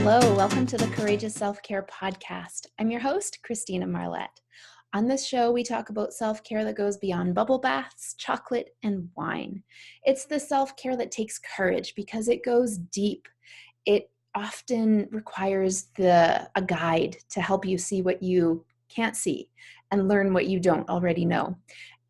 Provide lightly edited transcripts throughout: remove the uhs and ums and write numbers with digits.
Hello, welcome to the Courageous Self-Care Podcast. I'm your host, Christina Marlette. On this show, we talk about self-care that goes beyond bubble baths, chocolate, and wine. It's the self-care that takes courage because it goes deep. It often requires a guide to help you see what you can't see and learn what you don't already know.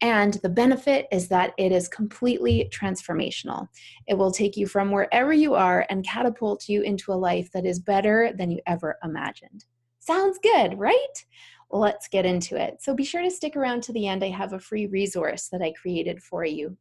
And the benefit is that it is completely transformational. It will take you from wherever you are and catapult you into a life that is better than you ever imagined. Sounds good, right? Let's get into it. So be sure to stick around to the end. I have a free resource that I created for you.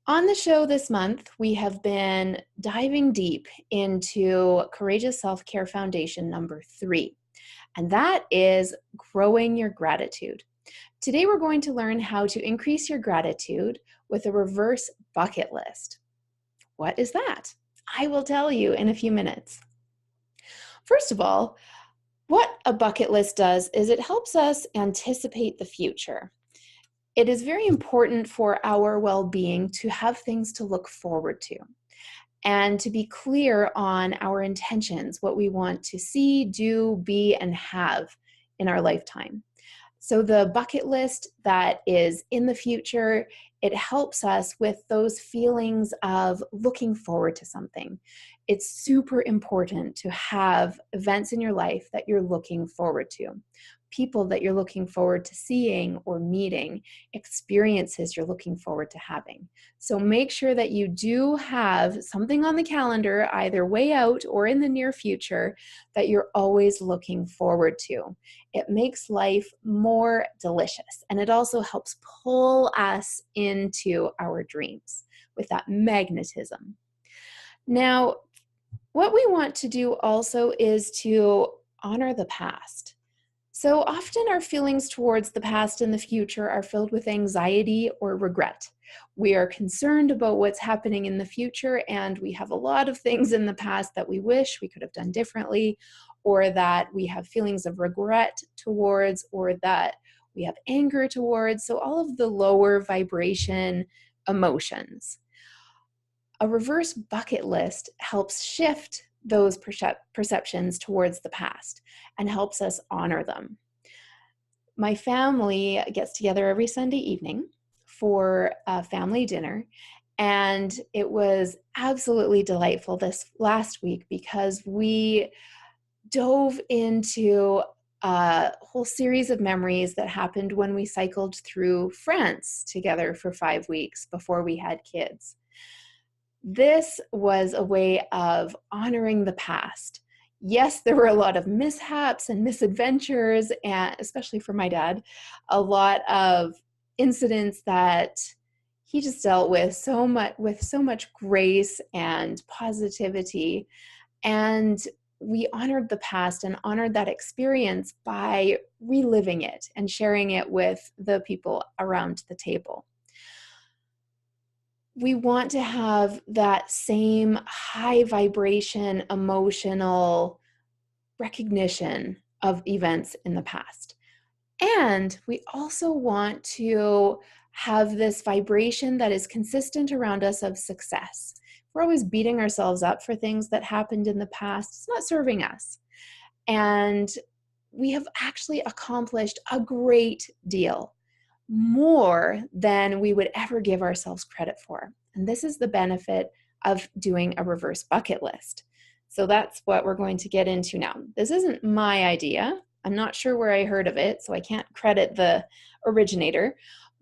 On the show this month, we have been diving deep into Courageous Self-Care Foundation number 3, and that is growing your gratitude. Today, we're going to learn how to increase your gratitude with a reverse bucket list. What is that? I will tell you in a few minutes. First of all, what a bucket list does is it helps us anticipate the future. It is very important for our well-being to have things to look forward to and to be clear on our intentions, what we want to see, do, be, and have in our lifetime. So the bucket list that is in the future, it helps us with those feelings of looking forward to something. It's super important to have events in your life that you're looking forward to, people that you're looking forward to seeing or meeting, experiences you're looking forward to having. So make sure that you do have something on the calendar, either way out or in the near future, that you're always looking forward to. It makes life more delicious, and it also helps pull us into our dreams with that magnetism. Now, what we want to do also is to honor the past. So often our feelings towards the past and the future are filled with anxiety or regret. We are concerned about what's happening in the future, and we have a lot of things in the past that we wish we could have done differently, or that we have feelings of regret towards, or that we have anger towards. So all of the lower vibration emotions. A reverse bucket list helps shift those perceptions towards the past and helps us honor them. My family gets together every Sunday evening for a family dinner, and it was absolutely delightful this last week because we dove into a whole series of memories that happened when we cycled through France together for 5 weeks before we had kids. This was a way of honoring the past. Yes, there were a lot of mishaps and misadventures, and especially for my dad, a lot of incidents that he just dealt with so much grace and positivity. And we honored the past and honored that experience by reliving it and sharing it with the people around the table. We want to have that same high vibration, emotional recognition of events in the past. And we also want to have this vibration that is consistent around us of success. We're always beating ourselves up for things that happened in the past. It's not serving us. And we have actually accomplished a great deal, more than we would ever give ourselves credit for. And this is the benefit of doing a reverse bucket list. So that's what we're going to get into now. This isn't my idea. I'm not sure where I heard of it, so I can't credit the originator.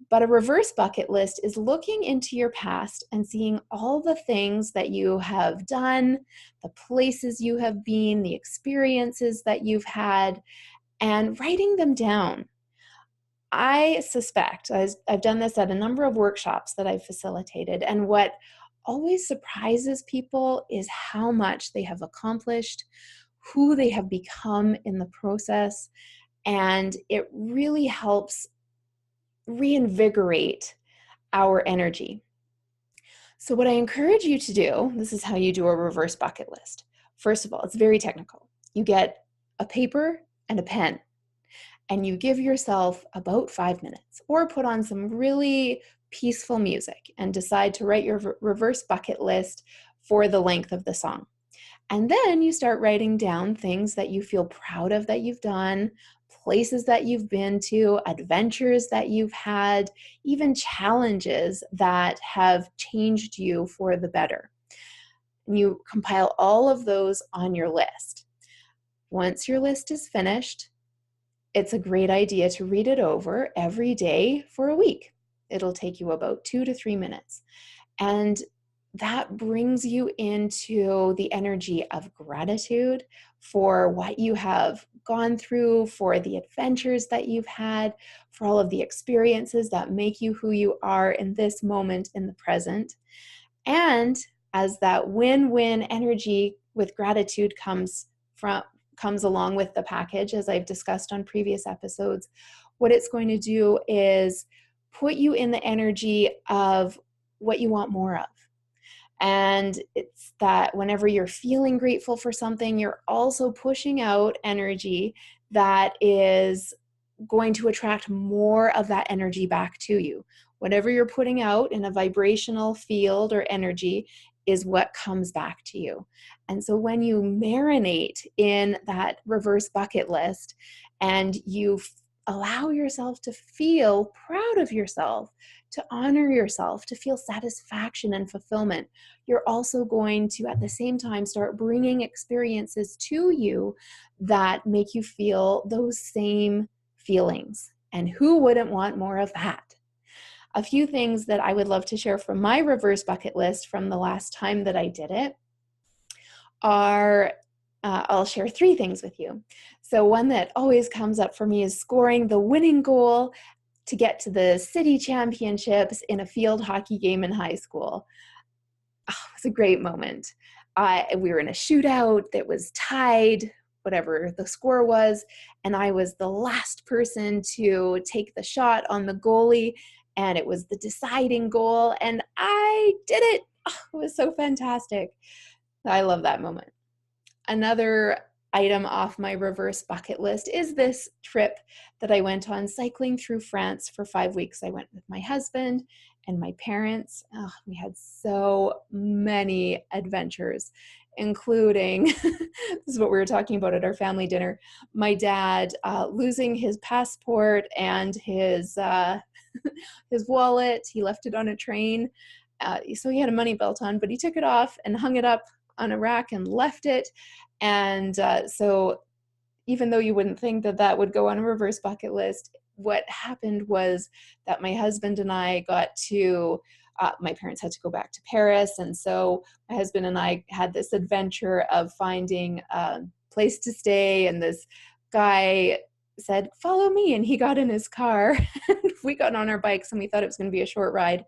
But a reverse bucket list is looking into your past and seeing all the things that you have done, the places you have been, the experiences that you've had, and writing them down. I suspect, I've done this at a number of workshops that I've facilitated, and what always surprises people is how much they have accomplished, who they have become in the process, and it really helps reinvigorate our energy. So what I encourage you to do, this is how you do a reverse bucket list. First of all, it's very technical. You get a paper and a pen, and you give yourself about 5 minutes, or put on some really peaceful music and decide to write your reverse bucket list for the length of the song. And then you start writing down things that you feel proud of that you've done, places that you've been to, adventures that you've had, even challenges that have changed you for the better. And you compile all of those on your list. Once your list is finished, it's a great idea to read it over every day for a week. It'll take you about 2 to 3 minutes. And that brings you into the energy of gratitude for what you have gone through, for the adventures that you've had, for all of the experiences that make you who you are in this moment in the present. And as that win-win energy with gratitude comes along with the package, as I've discussed on previous episodes, what it's going to do is put you in the energy of what you want more of. And it's that whenever you're feeling grateful for something, you're also pushing out energy that is going to attract more of that energy back to you. Whatever you're putting out in a vibrational field or energy is what comes back to you. And so when you marinate in that reverse bucket list and you allow yourself to feel proud of yourself, to honor yourself, to feel satisfaction and fulfillment, you're also going to, at the same time, start bringing experiences to you that make you feel those same feelings. And who wouldn't want more of that? A few things that I would love to share from my reverse bucket list from the last time that I did it are, I'll share 3 things with you. So one that always comes up for me is scoring the winning goal to get to the city championships in a field hockey game in high school. Oh, it was a great moment. We were in a shootout that was tied, whatever the score was, and I was the last person to take the shot on the goalie, and it was the deciding goal, and I did it. Oh, it was so fantastic. I love that moment. Another item off my reverse bucket list is this trip that I went on cycling through France for 5 weeks. I went with my husband and my parents. Oh, we had so many adventures, including, this is what we were talking about at our family dinner, my dad losing his passport and his wallet. He left it on a train. So he had a money belt on, but he took it off and hung it up on a rack and left it. And so even though you wouldn't think that that would go on a reverse bucket list, what happened was that my husband and I got to, my parents had to go back to Paris. And so my husband and I had this adventure of finding a place to stay. And this guy said, "Follow me." And he got in his car. We got on our bikes and we thought it was going to be a short ride.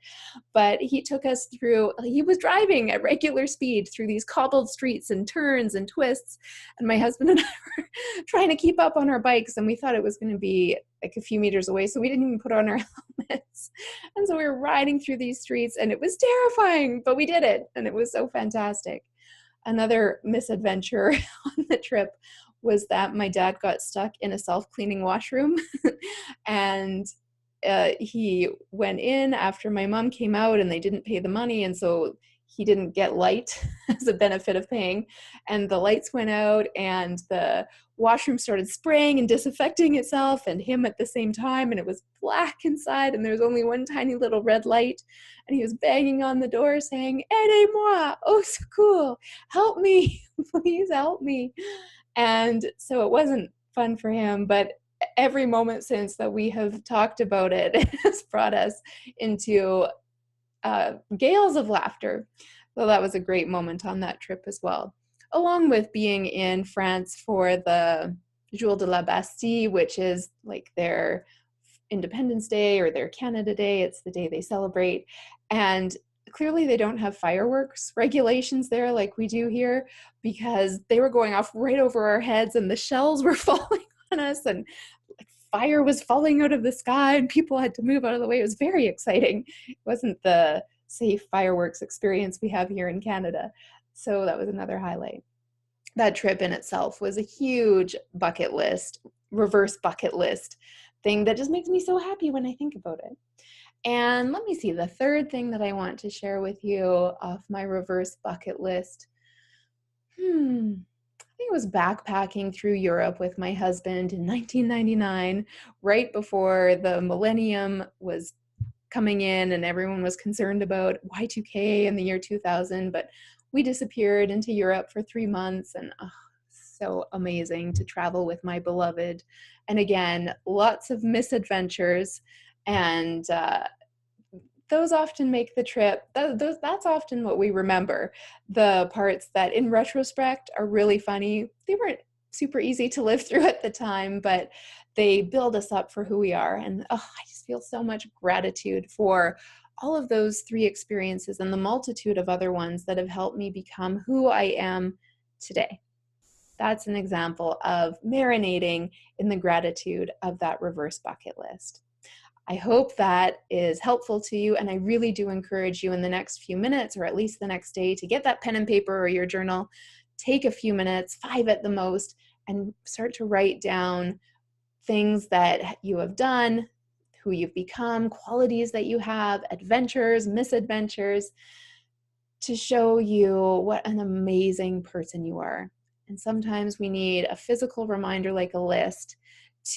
But he took us through, he was driving at regular speed through these cobbled streets and turns and twists. And my husband and I were trying to keep up on our bikes. And we thought it was going to be like a few meters away. So we didn't even put on our helmets. And so we were riding through these streets and it was terrifying, but we did it. And it was so fantastic. Another misadventure on the trip was that my dad got stuck in a self-cleaning washroom and he went in after my mom came out and they didn't pay the money, and so he didn't get light as a benefit of paying, and the lights went out and the washroom started spraying and disinfecting itself and him at the same time, and it was black inside and there was only one tiny little red light, and he was banging on the door saying, "Aidez-moi, au secours, help me, please help me." And so it wasn't fun for him, but every moment since that we have talked about it has brought us into gales of laughter. So that was a great moment on that trip as well, along with being in France for the Jour de la Bastille, which is like their Independence Day or their Canada Day. It's the day they celebrate. And clearly they don't have fireworks regulations there like we do here, because they were going off right over our heads and the shells were falling on us and like fire was falling out of the sky and people had to move out of the way. It was very exciting. It wasn't the safe fireworks experience we have here in Canada. So that was another highlight. That trip in itself was a huge bucket list, reverse bucket list thing that just makes me so happy when I think about it. And let me see, the third thing that I want to share with you off my reverse bucket list. I think it was backpacking through Europe with my husband in 1999, right before the millennium was coming in and everyone was concerned about Y2K in the year 2000. But we disappeared into Europe for 3 months, and so amazing to travel with my beloved. And again, lots of misadventures, and those often make the trip. That's often what we remember. The parts that in retrospect are really funny. They weren't super easy to live through at the time, but they build us up for who we are. And I just feel so much gratitude for all of those 3 experiences and the multitude of other ones that have helped me become who I am today. That's an example of marinating in the gratitude of that reverse bucket list. I hope that is helpful to you, and I really do encourage you in the next few minutes, or at least the next day, to get that pen and paper or your journal, take a few minutes, 5 at the most, and start to write down things that you have done, who you've become, qualities that you have, adventures, misadventures, to show you what an amazing person you are. And sometimes we need a physical reminder like a list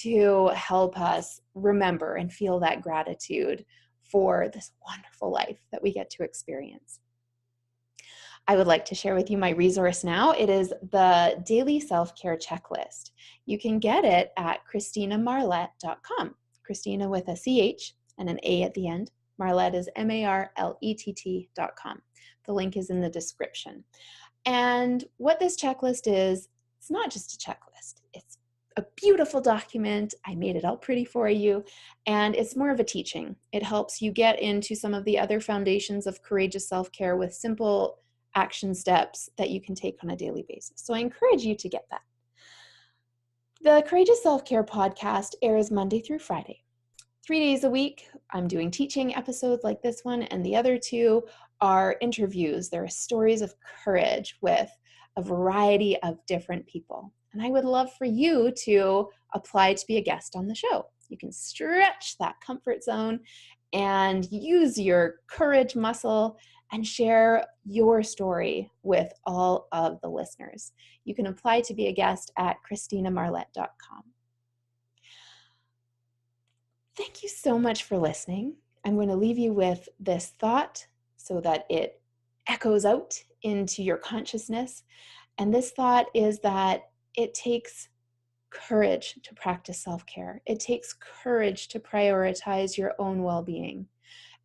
to help us remember and feel that gratitude for this wonderful life that we get to experience. I would like to share with you my resource now. It is the Daily Self-Care Checklist. You can get it at ChristinaMarlett.com. Christina with a CH and an A at the end. Marlett is MARLETT.com. The link is in the description. And what this checklist is, it's not just a checklist. It's a beautiful document. I made it all pretty for you, and it's more of a teaching. It helps you get into some of the other foundations of courageous self-care with simple action steps that you can take on a daily basis. So I encourage you to get that. The Courageous Self-Care podcast airs Monday through Friday. 3 days a week, I'm doing teaching episodes like this one, and the other 2 are interviews. There are stories of courage with a variety of different people. And I would love for you to apply to be a guest on the show. You can stretch that comfort zone and use your courage muscle and share your story with all of the listeners. You can apply to be a guest at ChristinaMarlett.com. Thank you so much for listening. I'm going to leave you with this thought so that it echoes out into your consciousness. And this thought is that it takes courage to practice self-care. It takes courage to prioritize your own well-being.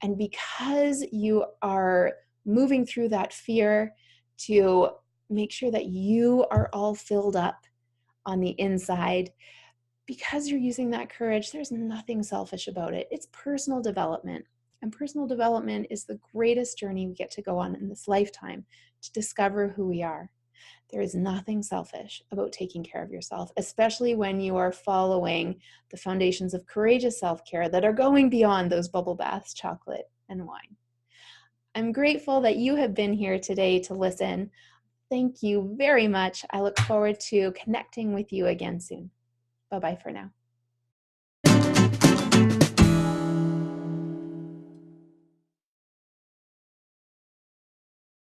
And because you are moving through that fear to make sure that you are all filled up on the inside, because you're using that courage, there's nothing selfish about it. It's personal development. And personal development is the greatest journey we get to go on in this lifetime to discover who we are. There is nothing selfish about taking care of yourself, especially when you are following the foundations of courageous self-care that are going beyond those bubble baths, chocolate, and wine. I'm grateful that you have been here today to listen. Thank you very much. I look forward to connecting with you again soon. Bye-bye for now.